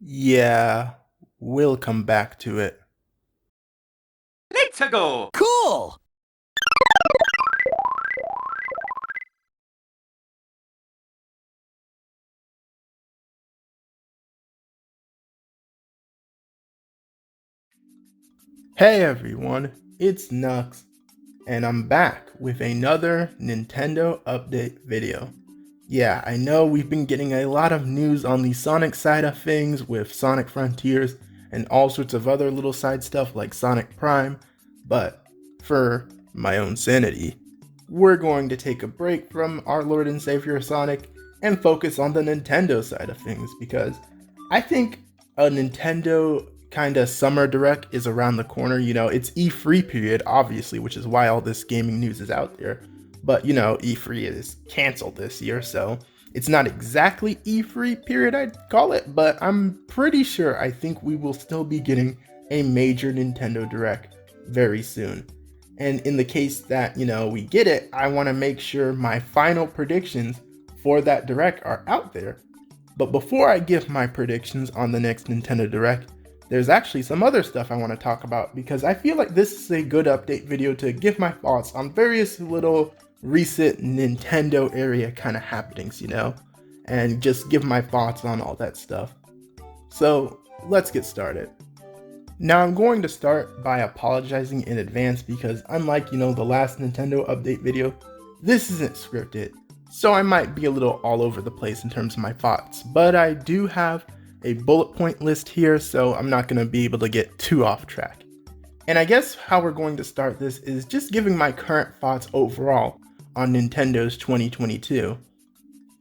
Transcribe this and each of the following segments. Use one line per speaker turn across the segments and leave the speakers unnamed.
Yeah, we'll come back to it.
Let's go!
Cool!
Hey everyone, it's Nux, and I'm back with another Nintendo update video. Yeah, I know we've been getting a lot of news on the Sonic side of things with Sonic Frontiers and all sorts of other little side stuff like Sonic Prime, but for my own sanity, we're going to take a break from our Lord and Savior Sonic and focus on the Nintendo side of things because I think a Nintendo kind of summer direct is around the corner. You know, it's E3 period, obviously, which is why all this gaming news is out there. But, you know, E3 is canceled this year, so it's not exactly E3 period, I'd call it, but I'm pretty sure I think we will still be getting a major Nintendo Direct very soon. And in the case that, you know, we get it, I want to make sure my final predictions for that Direct are out there. But before I give my predictions on the next Nintendo Direct, there's actually some other stuff I want to talk about because I feel like this is a good update video to give my thoughts on various little recent Nintendo area kind of happenings, you know, and just give my thoughts on all that stuff. So let's get started. Now I'm going to start by apologizing in advance because unlike, you know, the last Nintendo update video, this isn't scripted. So I might be a little all over the place in terms of my thoughts, but I do have a bullet point list here, so I'm not going to be able to get too off track. And I guess how we're going to start this is just giving my current thoughts overall on Nintendo's 2022.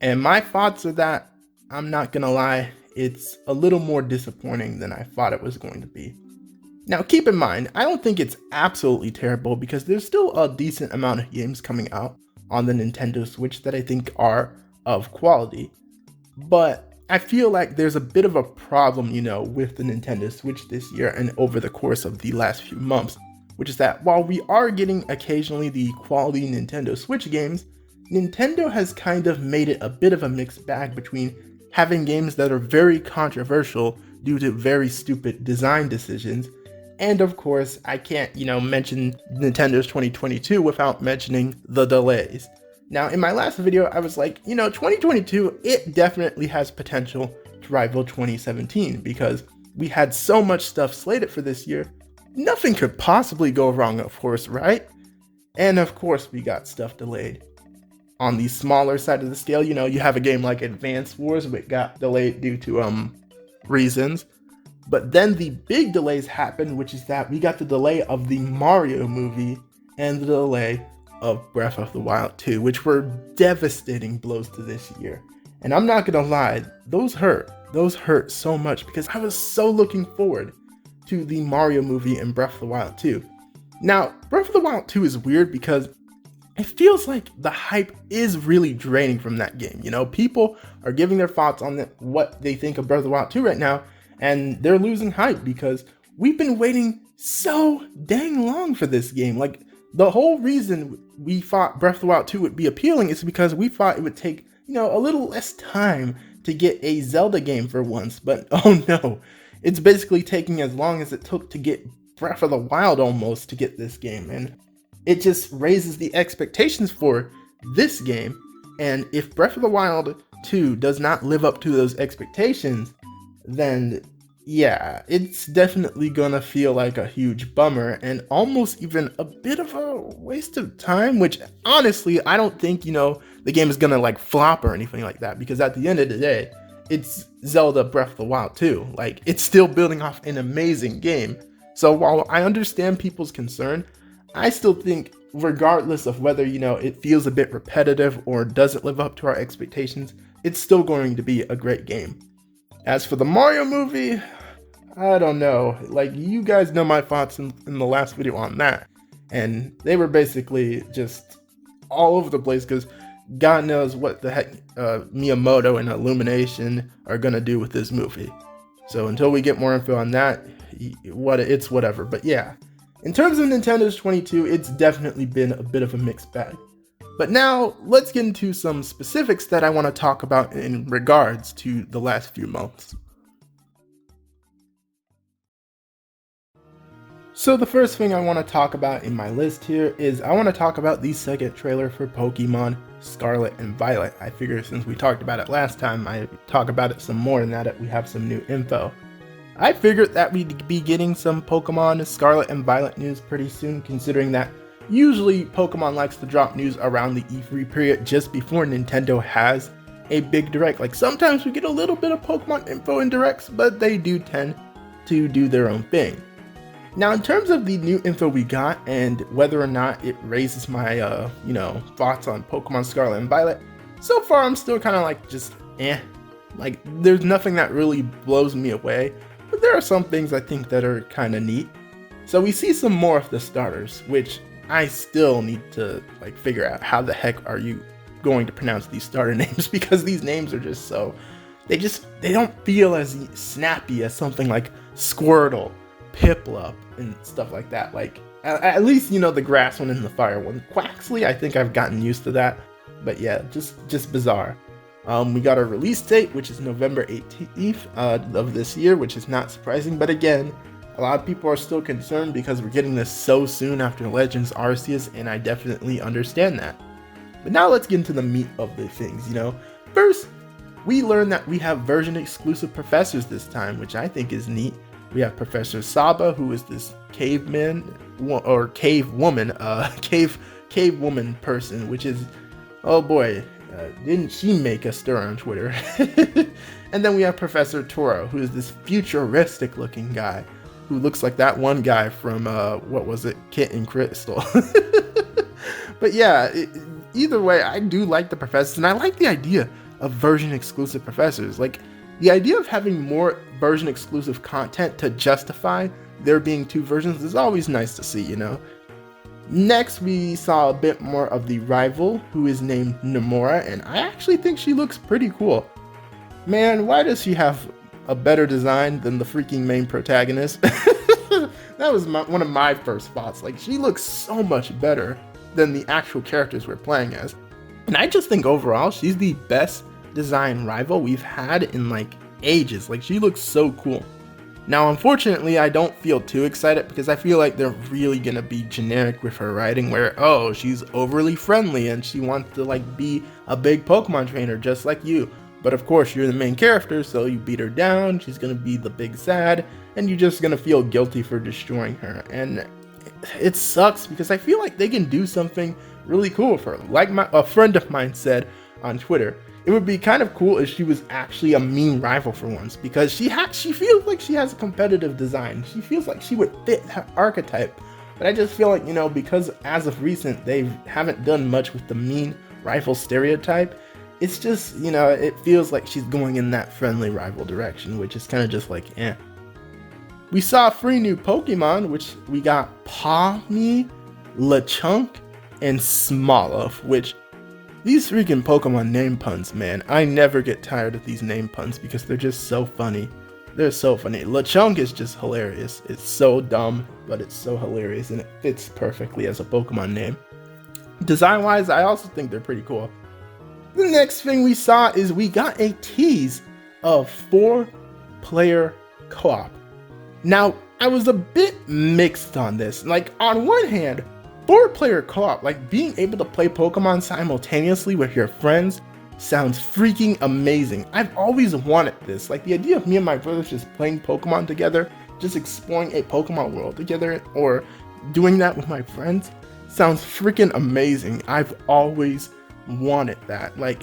And my thoughts are that, I'm not going to lie, it's a little more disappointing than I thought it was going to be. Now keep in mind, I don't think it's absolutely terrible because there's still a decent amount of games coming out on the Nintendo Switch that I think are of quality. But I feel like there's a bit of a problem, you know, with the Nintendo Switch this year and over the course of the last few months, which is that while we are getting occasionally the quality Nintendo Switch games, Nintendo has kind of made it a bit of a mixed bag between having games that are very controversial due to very stupid design decisions. And of course, I can't, you know, mention Nintendo's 2022 without mentioning the delays. Now, in my last video, I was like, you know, 2022, it definitely has potential to rival 2017 because we had so much stuff slated for this year. Nothing could possibly go wrong, of course, right? And of course, we got stuff delayed. On the smaller side of the scale, you know, you have a game like Advance Wars, which got delayed due to reasons. But then the big delays happened, which is that we got the delay of the Mario movie and the delay of Breath of the Wild 2, which were devastating blows to this year. And I'm not gonna lie, those hurt so much because I was so looking forward to the Mario movie and Breath of the Wild 2. Now, Breath of the Wild 2 is weird because it feels like the hype is really draining from that game. You know, people are giving their thoughts on what they think of Breath of the Wild 2 right now, and they're losing hype because we've been waiting so dang long for this game. Like, the whole reason we thought Breath of the Wild 2 would be appealing is because we thought it would take, you know, a little less time to get a Zelda game for once. But oh no, it's basically taking as long as it took to get Breath of the Wild almost to get this game. And it just raises the expectations for this game. And if Breath of the Wild 2 does not live up to those expectations, then yeah, it's definitely gonna feel like a huge bummer and almost even a bit of a waste of time, which honestly, I don't think, you know, the game is gonna like flop or anything like that, because at the end of the day, it's Zelda Breath of the Wild 2. Like, it's still building off an amazing game. So while I understand people's concern, I still think regardless of whether, you know, it feels a bit repetitive or doesn't live up to our expectations, it's still going to be a great game. As for the Mario movie, I don't know. Like, you guys know my thoughts in the last video on that. And they were basically just all over the place because God knows what the heck Miyamoto and Illumination are going to do with this movie. So until we get more info on that, it's whatever. But yeah, in terms of Nintendo's 22, it's definitely been a bit of a mixed bag. But now let's get into some specifics that I want to talk about in regards to the last few months. So the first thing I want to talk about in my list here is I want to talk about the second trailer for Pokemon Scarlet and Violet. I figure since we talked about it last time, I talk about it some more now that we have some new info. I figured that we'd be getting some Pokemon Scarlet and Violet news pretty soon, considering that usually Pokemon likes to drop news around the E3 period just before Nintendo has a big direct. Like sometimes we get a little bit of Pokemon info in directs, but they do tend to do their own thing. Now, in terms of the new info we got and whether or not it raises my, thoughts on Pokemon Scarlet and Violet, so far I'm still kind of like just like there's nothing that really blows me away, but there are some things I think that are kind of neat. So we see some more of the starters, which I still need to like figure out how the heck are you going to pronounce these starter names, because these names are just so, they don't feel as snappy as something like Squirtle, Piplup, and stuff like that. Like at least the grass one and the fire one. Quaxly, I think I've gotten used to that, but yeah, just bizarre. We got our release date, which is November 18th of this year, which is not surprising, but again, a lot of people are still concerned because we're getting this so soon after Legends Arceus, and I definitely understand that. But now let's get into the meat of the things. First, we learned that we have version exclusive professors this time, which I think is neat. We have Professor Saba, who is this caveman or cave woman person, which is, oh boy, didn't she make a stir on Twitter? And then we have Professor Toro, who is this futuristic looking guy who looks like that one guy from what was it, Kit and Crystal. But yeah, either way, I do like the professors, and I like the idea of version exclusive professors. Like the idea of having more version exclusive content to justify there being two versions is always nice to see, Next, we saw a bit more of the rival, who is named Nomura, and I actually think she looks pretty cool. Man, why does she have a better design than the freaking main protagonist? That was one of my first thoughts. Like, she looks so much better than the actual characters we're playing as. And I just think overall, she's the best design rival we've had in like ages. Like, she looks so cool. Now, unfortunately, I don't feel too excited because I feel like they're really gonna be generic with her writing where, oh, she's overly friendly and she wants to like be a big Pokemon trainer just like you. But of course, you're the main character, so you beat her down, she's gonna be the big sad, and you're just gonna feel guilty for destroying her. And it sucks because I feel like they can do something really cool for her. Like a friend of mine said on Twitter, it would be kind of cool if she was actually a mean rival for once, because she feels like she has a competitive design. She feels like she would fit that archetype. But I just feel like, because as of recent, they haven't done much with the mean rival stereotype. It's just, it feels like she's going in that friendly rival direction, which is kind of just like, eh. We saw 3 new Pokemon, which we got 𝗵𝗲, Lechonk, and Smoliv, which these freaking Pokemon name puns, man. I never get tired of these name puns because they're just so funny. They're so funny. Lechonk is just hilarious. It's so dumb, but it's so hilarious, and it fits perfectly as a Pokemon name. Design-wise, I also think they're pretty cool. The next thing we saw is we got a tease of 4-player co-op. Now, I was a bit mixed on this. Like, on one hand, 4-player co-op, like being able to play Pokemon simultaneously with your friends, sounds freaking amazing. I've always wanted this. Like, the idea of me and my brothers just playing Pokemon together, just exploring a Pokemon world together, or doing that with my friends, sounds freaking amazing. I've always wanted that. Like,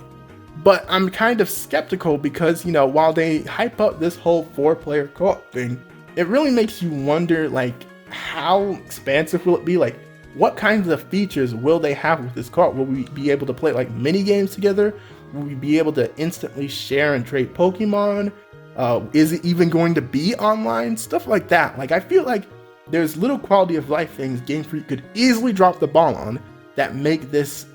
but I'm kind of skeptical because, while they hype up this whole 4-player co-op thing, it really makes you wonder, like, how expansive will it be? Like, what kinds of features will they have with this co-op? Will we be able to play like mini games together? Will we be able to instantly share and trade Pokemon? Is it even going to be online? Stuff like that. Like, I feel like there's little quality of life things Game Freak could easily drop the ball on that make this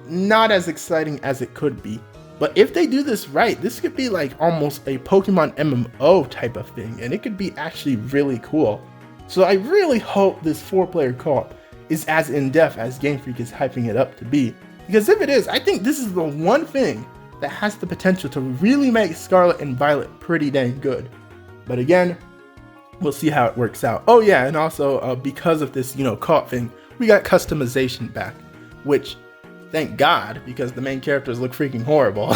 not as exciting as it could be. But if they do this right, this could be like almost a Pokemon MMO type of thing, and it could be actually really cool. So I really hope this 4-player co-op is as in-depth as Game Freak is hyping it up to be. Because if it is, I think this is the one thing that has the potential to really make Scarlet and Violet pretty dang good. But again, we'll see how it works out. Oh yeah, and also because of this, caught thing, we got customization back, which thank God, because the main characters look freaking horrible.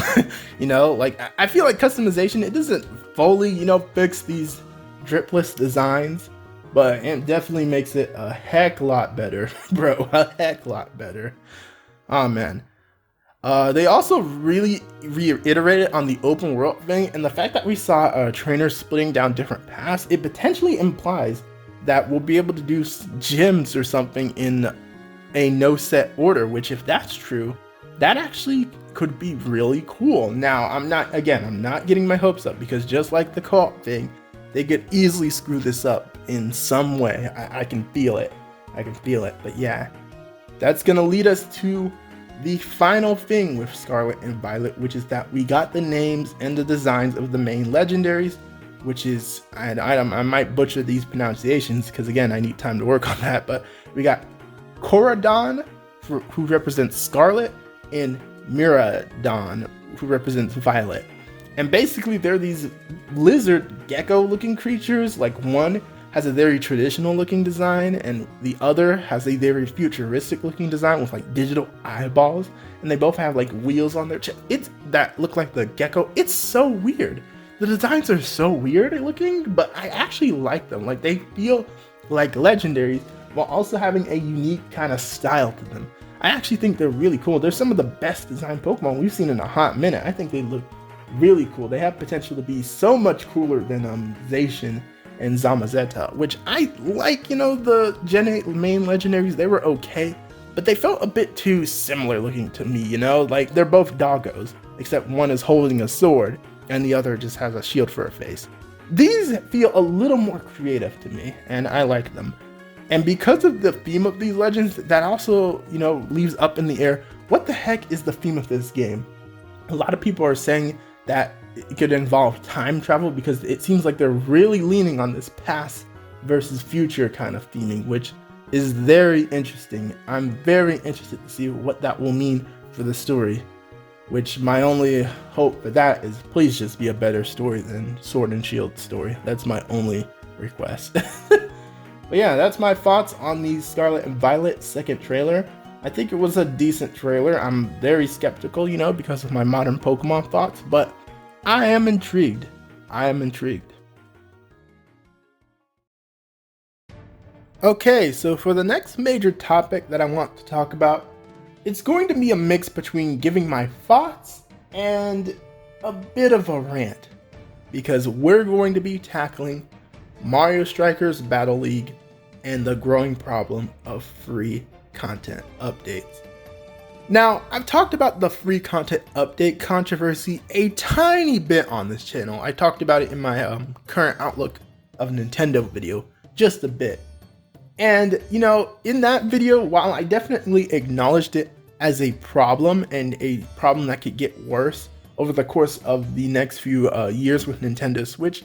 Like I feel like customization, it doesn't fully, fix these dripless designs, but it definitely makes it a heck lot better, bro, a heck lot better. Oh man. They also really reiterated on the open world thing, and the fact that we saw trainers splitting down different paths, it potentially implies that we'll be able to do gyms or something in a no set order, which if that's true, that actually could be really cool. Now, I'm not getting my hopes up, because just like the cult thing, they could easily screw this up in some way. I can feel it. But yeah, that's gonna lead us to the final thing with Scarlet and Violet, which is that we got the names and the designs of the main legendaries, which is, I might butcher these pronunciations because again, I need time to work on that, but we got 𝗂𝗲𝗳𝗲, who represents Scarlet, and 𝗵𝗲𝗲𝗳𝗲, who represents Violet. And basically they're these lizard gecko looking creatures. Like one has a very traditional looking design and the other has a very futuristic looking design with like digital eyeballs, and they both have like wheels on their chest. It's that look like the gecko. It's so weird. The designs are so weird looking, but I actually like them. Like they feel like legendaries while also having a unique kind of style to them. I actually think they're really cool. They're some of the best designed Pokemon we've seen in a hot minute. I think they look really cool. They have potential to be so much cooler than Zacian and Zamazenta, which I like. The Gen 8 main legendaries, they were okay, but they felt a bit too similar looking to me, like they're both doggos, except one is holding a sword and the other just has a shield for a face. These feel a little more creative to me, and I like them. And because of the theme of these legends, that also, leaves up in the air, what the heck is the theme of this game? A lot of people are saying that it could involve time travel, because it seems like they're really leaning on this past versus future kind of theming, which is very interesting. I'm very interested to see what that will mean for the story, which my only hope for that is please just be a better story than Sword and Shield story. That's my only request. But yeah, that's my thoughts on the Scarlet and Violet second trailer. I think it was a decent trailer. I'm very skeptical, because of my modern Pokemon thoughts, but I am intrigued. Okay, so for the next major topic that I want to talk about, it's going to be a mix between giving my thoughts and a bit of a rant, because we're going to be tackling Mario Strikers Battle League and the growing problem of free content updates. Now, I've talked about the free content update controversy a tiny bit on this channel. I talked about it in my current outlook of Nintendo video, just a bit. And, in that video, while I definitely acknowledged it as a problem and a problem that could get worse over the course of the next few years with Nintendo Switch,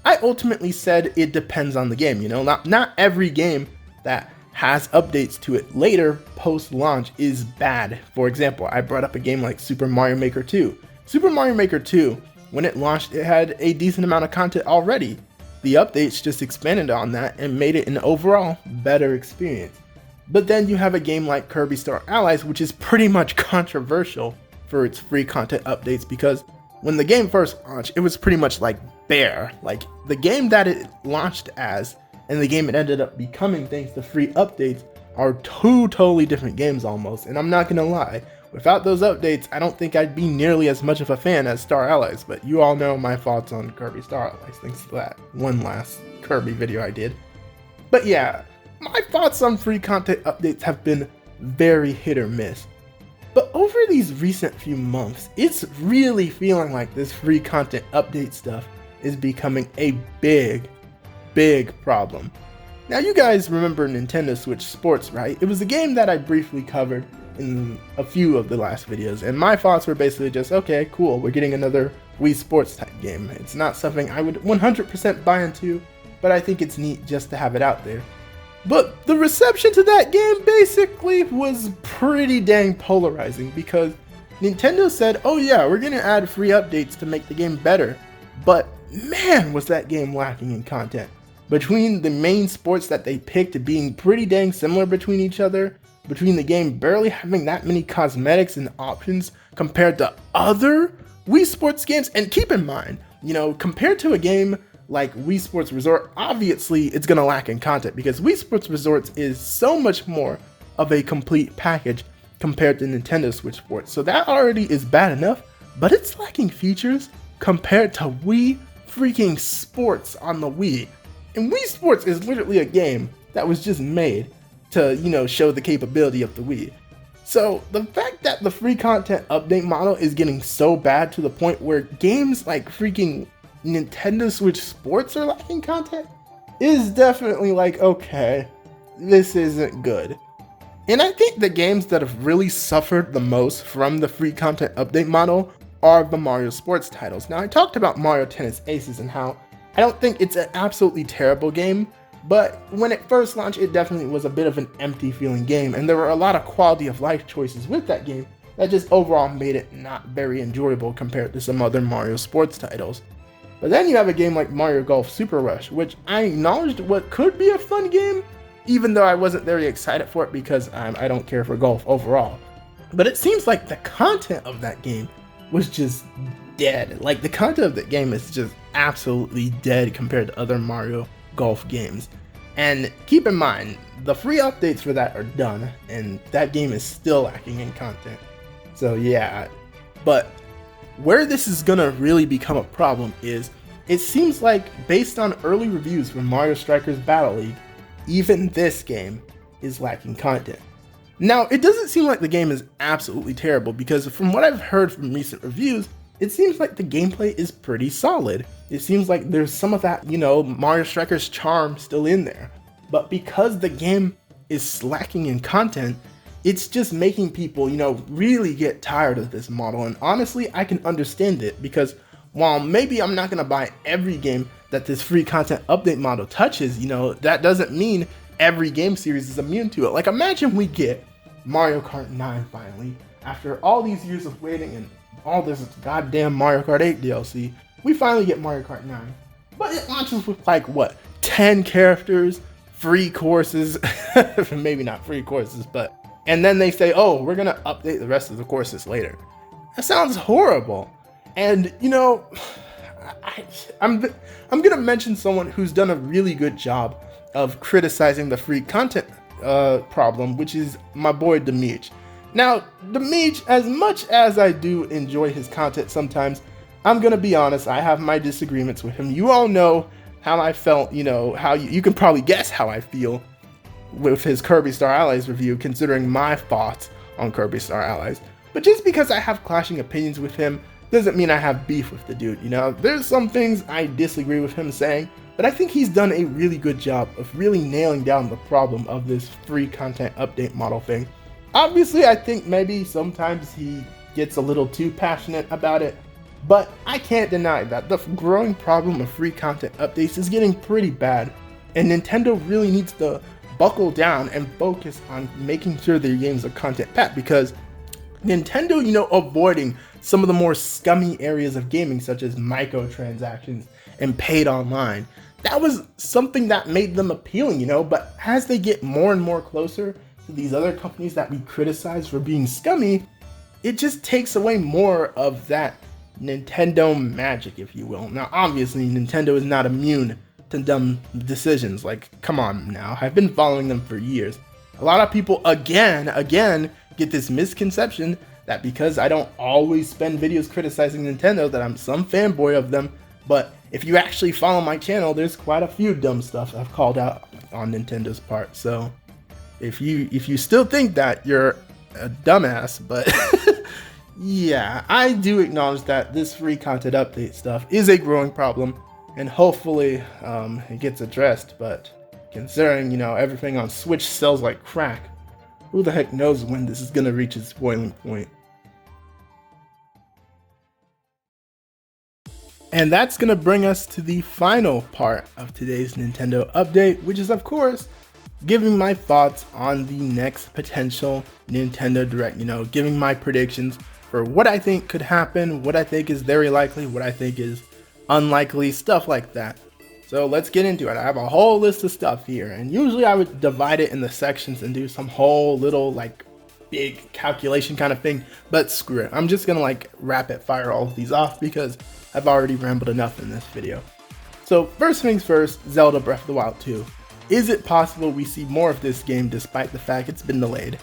I ultimately said it depends on the game. Not every game that has updates to it later post-launch is bad. For example, I brought up a game like Super Mario Maker 2. Super Mario Maker 2, when it launched, it had a decent amount of content already. The updates just expanded on that and made it an overall better experience. But then you have a game like Kirby Star Allies, which is pretty much controversial for its free content updates, because when the game first launched, it was pretty much like bare. Like the game that it launched as and the game it ended up becoming thanks to free updates are two totally different games almost. And I'm not gonna lie, without those updates, I don't think I'd be nearly as much of a fan as Star Allies, but you all know my thoughts on Kirby Star Allies thanks to that one last Kirby video I did. But yeah, my thoughts on free content updates have been very hit or miss. But over these recent few months, it's really feeling like this free content update stuff is becoming a big problem. Now you guys remember Nintendo Switch Sports, right? It was a game that I briefly covered in a few of the last videos, and my thoughts were basically just, okay, cool, we're getting another Wii Sports type game. It's not something I would 100% buy into, but I think it's neat just to have it out there. But the reception to that game basically was pretty dang polarizing, because Nintendo said, oh yeah, we're gonna add free updates to make the game better, but man was that game lacking in content. between the main sports that they picked being pretty dang similar between each other, between the game barely having that many cosmetics and options compared to other Wii Sports games. And keep in mind, compared to a game like Wii Sports Resort, obviously it's gonna lack in content because Wii Sports Resort is so much more of a complete package compared to Nintendo Switch Sports. So that already is bad enough, but it's lacking features compared to Wii freaking Sports on the Wii. And Wii Sports is literally a game that was just made to, show the capability of the Wii. So the fact that the free content update model is getting so bad to the point where games like freaking Nintendo Switch Sports are lacking content is definitely like, okay, this isn't good. And I think the games that have really suffered the most from the free content update model are the Mario Sports titles. Now, I talked about Mario Tennis Aces and how I don't think it's an absolutely terrible game, but when it first launched, it definitely was a bit of an empty feeling game, and there were a lot of quality of life choices with that game that just overall made it not very enjoyable compared to some other Mario Sports titles. But then you have a game like Mario Golf Super Rush, which I acknowledged what could be a fun game, even though I wasn't very excited for it because I don't care for golf overall. But it seems like the content of that game was just dead. Like, the content of the game is just absolutely dead compared to other Mario Golf games. And keep in mind, the free updates for that are done, and that game is still lacking in content. So yeah, but where this is gonna really become a problem is, it seems like based on early reviews from Mario Strikers Battle League, even this game is lacking content. Now, it doesn't seem like the game is absolutely terrible because from what I've heard from recent reviews, it seems like the gameplay is pretty solid. It seems like there's some of that, Mario Strikers charm still in there. But because the game is lacking in content, it's just making people, really get tired of this model. And honestly, I can understand it because while maybe I'm not gonna buy every game that this free content update model touches, that doesn't mean every game series is immune to it. Like, imagine we get Mario Kart 9 finally, after all these years of waiting and all this goddamn Mario Kart 8 DLC, we finally get Mario Kart 9. But it launches with 10 characters, free courses, maybe not free courses, and then they say, oh, we're gonna update the rest of the courses later. That sounds horrible. And I'm gonna mention someone who's done a really good job of criticizing the free content problem, which is my boy Demeech. Now, Demeech, as much as I do enjoy his content sometimes, I'm gonna be honest, I have my disagreements with him. You all know how I felt, how you can probably guess how I feel with his Kirby Star Allies review, considering my thoughts on Kirby Star Allies. But just because I have clashing opinions with him doesn't mean I have beef with the dude, There's some things I disagree with him saying, but I think he's done a really good job of really nailing down the problem of this free content update model thing. Obviously, I think maybe sometimes he gets a little too passionate about it, but I can't deny that the growing problem of free content updates is getting pretty bad, and Nintendo really needs to buckle down and focus on making sure their games are content packed, because Nintendo, avoiding some of the more scummy areas of gaming such as microtransactions and paid online, that was something that made them appealing, but as they get more and more closer to these other companies that we criticize for being scummy, it just takes away more of that Nintendo magic, if you will. Now, obviously, Nintendo is not immune to dumb decisions. Like, come on now, I've been following them for years. A lot of people, again, get this misconception that because I don't always spend videos criticizing Nintendo, that I'm some fanboy of them. But if you actually follow my channel, there's quite a few dumb stuff I've called out on Nintendo's part. So if you still think that, you're a dumbass. But yeah, I do acknowledge that this free content update stuff is a growing problem, and hopefully it gets addressed. But considering, everything on Switch sells like crack, who the heck knows when this is gonna reach its boiling point. And that's gonna bring us to the final part of today's Nintendo update, which is, of course, giving my thoughts on the next potential Nintendo Direct, giving my predictions for what I think could happen, what I think is very likely, what I think is unlikely, stuff like that. So let's get into it. I have a whole list of stuff here, and usually I would divide it in the sections and do some whole little like big calculation kind of thing, but screw it. I'm just gonna like rapid fire all of these off because I've already rambled enough in this video. So first things first, Zelda Breath of the Wild 2. Is it possible we see more of this game despite the fact it's been delayed?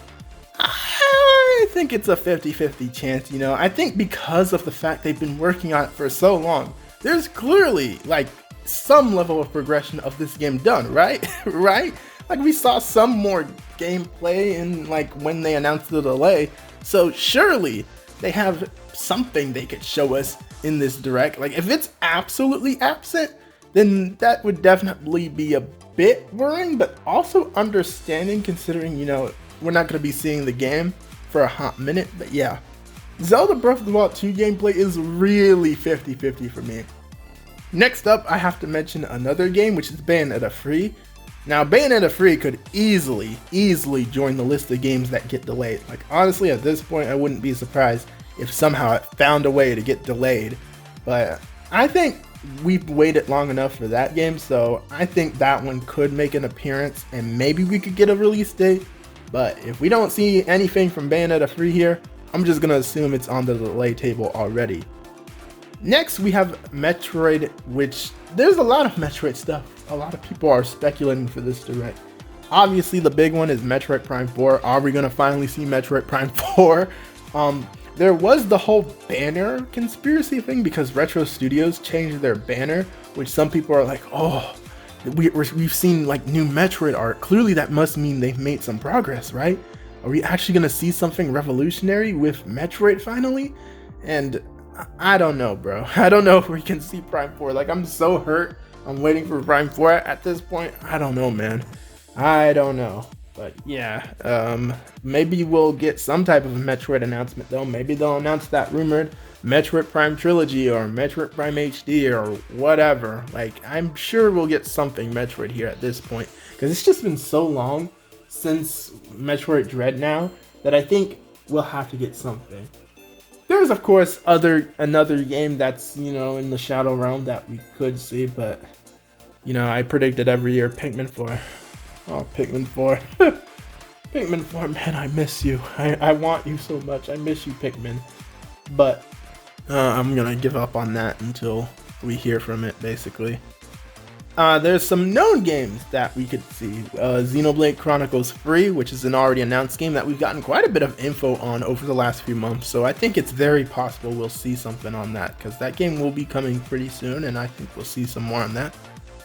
I think it's a 50-50 chance, you know. I think because of the fact they've been working on it for so long, there's clearly like some level of progression of this game done, right? Right? Like we saw some more gameplay in like when they announced the delay. So surely they have something they could show us in this direct. Like if it's absolutely absent, then that would definitely be a bit worrying, but also understanding considering, you know, we're not going to be seeing the game for a hot minute. But yeah, Zelda Breath of the Wild 2 gameplay is really 50-50 for me. Next up, I have to mention another game, which is Bayonetta 3. Now, Bayonetta 3 could easily join the list of games that get delayed. Like honestly, at this point, I wouldn't be surprised if somehow it found a way to get delayed. But I think we've waited long enough for that game, so I think that one could make an appearance and maybe we could get a release date. But if we don't see anything from Bayonetta 3 here, I'm just gonna assume it's on the delay table already. Next we have Metroid, which there's a lot of Metroid stuff. A lot of people are speculating for this direct. Obviously the big one is Metroid Prime 4. Are we gonna finally see Metroid Prime 4? There was the whole banner conspiracy thing because Retro Studios changed their banner, which some people are like, oh, we've seen like new Metroid art. Clearly that must mean they've made some progress, right? Are we actually going to see something revolutionary with Metroid finally? And I don't know, bro. I don't know if we can see Prime 4. Like I'm so hurt. I'm waiting for Prime 4 at this point. I don't know, man. I don't know. But yeah, maybe we'll get some type of a Metroid announcement though. Maybe they'll announce that rumored Metroid Prime Trilogy or Metroid Prime HD or whatever. Like I'm sure we'll get something Metroid here at this point because it's just been so long since Metroid Dread now that I think we'll have to get something. There's of course another game that's, you know, in the Shadow Realm that we could see, but you know, I predicted every year Pikmin 4. Oh, Pikmin 4. Pikmin 4, man, I miss you. I want you so much. I miss you, Pikmin. But I'm gonna give up on that until we hear from it, basically. There's some known games that we could see. Xenoblade Chronicles 3, which is an already announced game that we've gotten quite a bit of info on over the last few months. So I think it's very possible we'll see something on that because that game will be coming pretty soon and I think we'll see some more on that.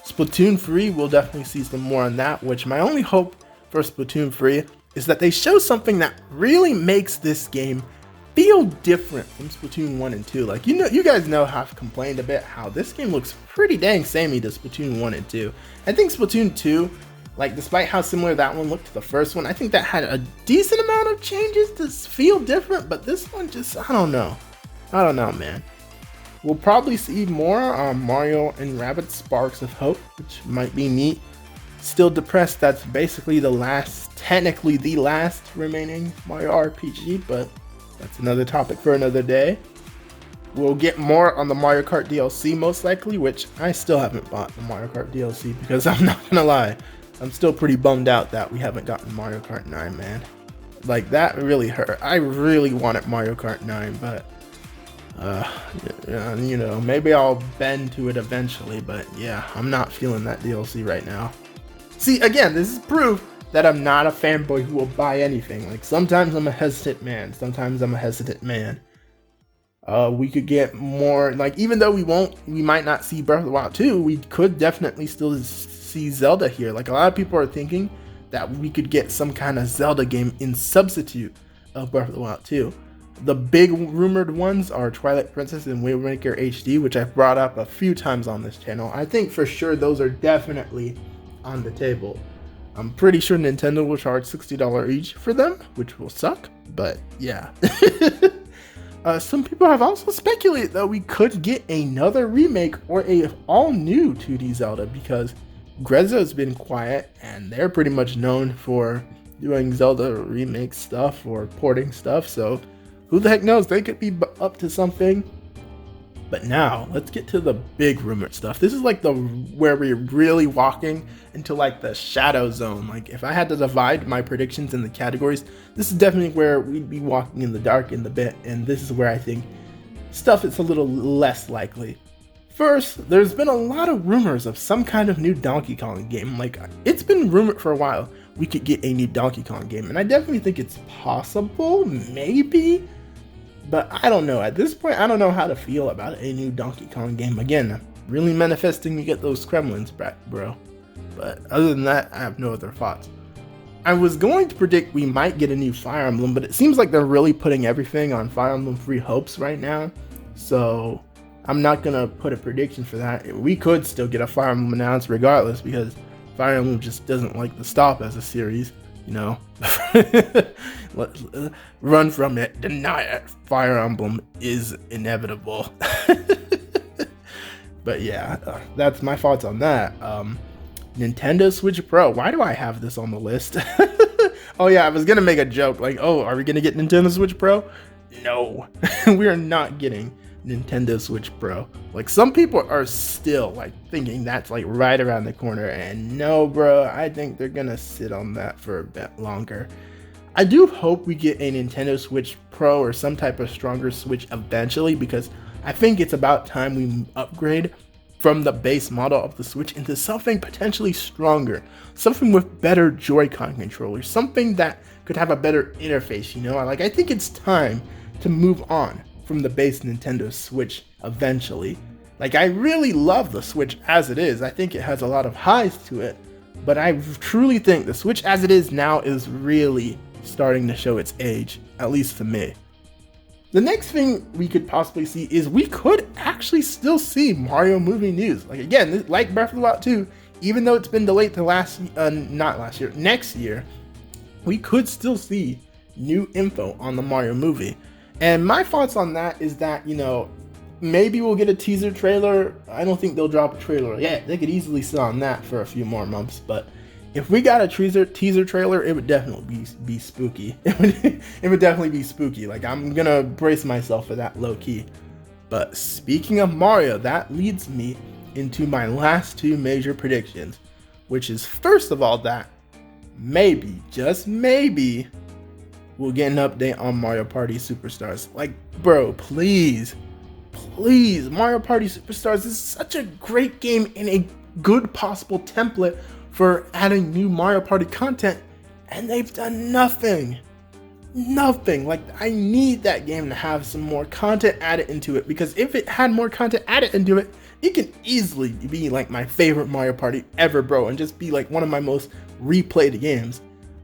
Splatoon 3, we'll definitely see some more on that, which my only hope for Splatoon 3 is that they show something that really makes this game feel different from Splatoon 1 and 2. Like, you know, you guys know how I've complained a bit how this game looks pretty dang samey to Splatoon 1 and 2. I think Splatoon 2, like, despite how similar that one looked to the first one, I think that had a decent amount of changes to feel different, but this one just, I don't know. I don't know, man. We'll probably see more on Mario and Rabbids Sparks of Hope, which might be neat. Still depressed, that's basically the last, technically the last remaining Mario RPG, but that's another topic for another day. We'll get more on the Mario Kart DLC most likely, which I still haven't bought the Mario Kart DLC because I'm not gonna lie, I'm still pretty bummed out that we haven't gotten Mario Kart 9, man. Like that really hurt. I really wanted Mario Kart 9, but you know, maybe I'll bend to it eventually, but yeah, I'm not feeling that DLC right now. See, again, this is proof that I'm not a fanboy who will buy anything. Like sometimes I'm a hesitant man, we could get more, like even though we might not see Breath of the Wild 2, we could definitely still see Zelda here. Like a lot of people are thinking that we could get some kind of Zelda game in substitute of Breath of the Wild 2. The big rumored ones are Twilight Princess and Wind Waker HD, which I've brought up a few times on this channel. I think for sure those are definitely on the table. I'm pretty sure Nintendo will charge $60 each for them, which will suck, but yeah. Some people have also speculated that we could get another remake or a all-new 2D Zelda because Grezzo's been quiet and they're pretty much known for doing Zelda remake stuff or porting stuff, so who the heck knows, they could be up to something. But now let's get to the big rumored stuff. This is like where we're really walking into like the shadow zone. Like if I had to divide my predictions in the categories, this is definitely where we'd be walking in the dark in the bit, and this is where I think stuff is a little less likely. First, there's been a lot of rumors of some kind of new Donkey Kong game. Like it's been rumored for a while we could get a new Donkey Kong game, and I definitely think it's possible, maybe. But I don't know. At this point, I don't know how to feel about a new Donkey Kong game. Again, I'm really manifesting to get those Kremlins back, bro. But other than that, I have no other thoughts. I was going to predict we might get a new Fire Emblem, but it seems like they're really putting everything on Fire Emblem Free Hopes right now. So I'm not going to put a prediction for that. We could still get a Fire Emblem announced regardless, because Fire Emblem just doesn't like to stop as a series. You know, run from it, deny it. Fire Emblem is inevitable. But yeah, that's my thoughts on that. Nintendo Switch Pro. Why do I have this on the list? Oh yeah, I was gonna make a joke like, oh, are we gonna get Nintendo Switch Pro? No, we are not getting Nintendo Switch Pro. Like some people are still like thinking that's like right around the corner, and no bro, I think they're gonna sit on that for a bit longer. I do hope we get a Nintendo Switch Pro or some type of stronger Switch eventually, because I think it's about time we upgrade from the base model of the Switch into something potentially stronger, something with better Joy-Con controllers, something that could have a better interface, you know? Like I think it's time to move on from the base Nintendo Switch eventually. Like I really love the Switch as it is. I think it has a lot of highs to it, but I truly think the Switch as it is now is really starting to show its age, at least to me. The next thing we could possibly see is we could actually still see Mario movie news. Like again, like Breath of the Wild 2, even though it's been delayed to next year, we could still see new info on the Mario movie. And my thoughts on that is that, you know, maybe we'll get a teaser trailer. I don't think they'll drop a trailer yet. They could easily sit on that for a few more months. But if we got a teaser trailer, it would definitely be spooky. It would definitely be spooky. Like I'm gonna brace myself for that low key. But speaking of Mario, that leads me into my last two major predictions, which is first of all that maybe, just maybe, we'll get an update on Mario Party Superstars. Like, bro, please, Mario Party Superstars is such a great game and a good possible template for adding new Mario Party content, and they've done nothing. Like, I need that game to have some more content added into it, because if it had more content added into it, it can easily be like my favorite Mario Party ever, bro, and just be like one of my most replayed games.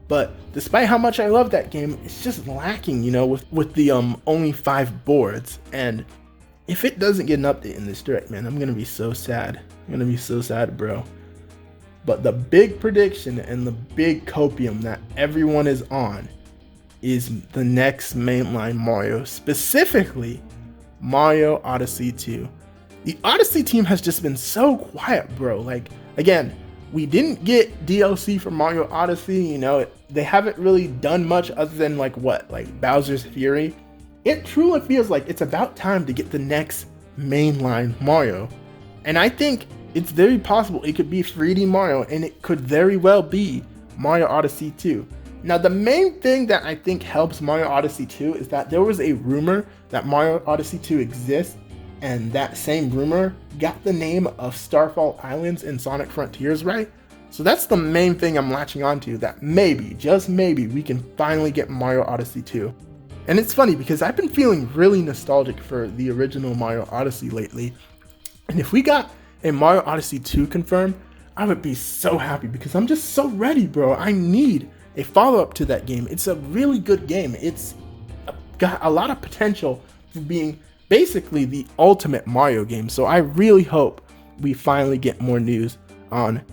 But despite how much I love that game, it's just lacking, you know, with the only 5 boards. And if it doesn't get an update in this direct, man, I'm gonna be so sad. Bro. But the big prediction and the big copium that everyone is on is the next mainline Mario, specifically Mario Odyssey 2. The Odyssey team has just been so quiet, bro. Like, again, we didn't get DLC for Mario Odyssey, you know, they haven't really done much other than like Bowser's Fury. It truly feels like it's about time to get the next mainline Mario. And I think it's very possible it could be 3D Mario, and it could very well be Mario Odyssey 2. Now, the main thing that I think helps Mario Odyssey 2 is that there was a rumor that Mario Odyssey 2 exists, and that same rumor got the name of Starfall Islands in Sonic Frontiers right. So that's the main thing I'm latching onto, that maybe, just maybe, we can finally get Mario Odyssey 2. And it's funny because I've been feeling really nostalgic for the original Mario Odyssey lately. And if we got a Mario Odyssey 2 confirmed, I would be so happy because I'm just so ready, bro. I need a follow-up to that game. It's a really good game. It's got a lot of potential for being basically the ultimate Mario game. So I really hope we finally get more news on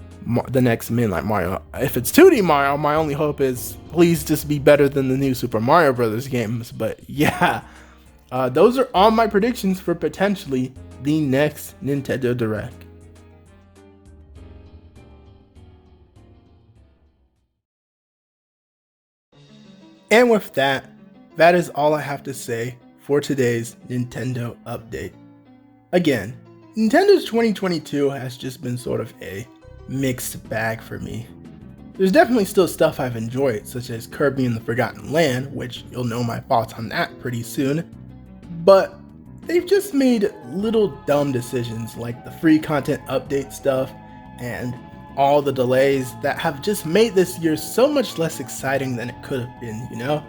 the next mainline Mario. If it's 2D Mario, my only hope is please just be better than the new Super Mario Brothers games. But yeah, those are all my predictions for potentially the next Nintendo Direct. And with that, that is all I have to say for today's Nintendo update. Again, Nintendo's 2022 has just been sort of a mixed bag for me. There's definitely still stuff I've enjoyed, such as Kirby and the Forgotten Land, which you'll know my thoughts on that pretty soon, but they've just made little dumb decisions like the free content update stuff and all the delays that have just made this year so much less exciting than it could have been, you know?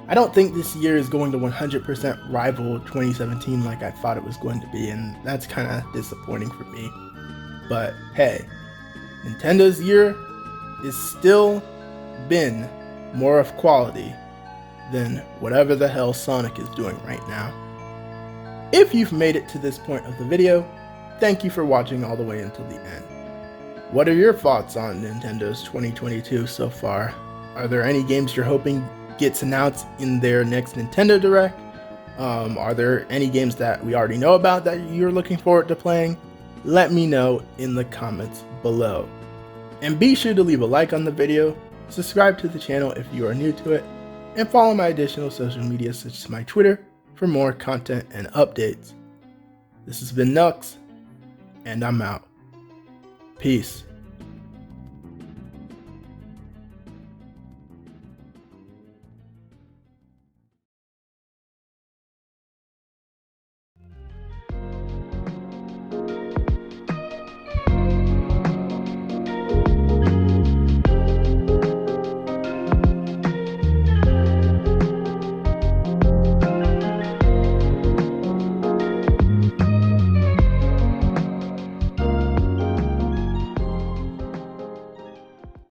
I don't think this year is going to 100% rival 2017 like I thought it was going to be, and that's kind of disappointing for me. But hey, Nintendo's year is still been more of quality than whatever the hell Sonic is doing right now. If you've made it to this point of the video, thank you for watching all the way until the end. What are your thoughts on Nintendo's 2022 so far? Are there any games you're hoping gets announced in their next Nintendo Direct? Are there any games that we already know about that you're looking forward to playing? Let me know in the comments below. And be sure to leave a like on the video, subscribe to the channel if you are new to it, and follow my additional social media such as my Twitter for more content and updates. This has been 𝗏𝗂𝘀𝗶𝗰, and I'm out. Peace.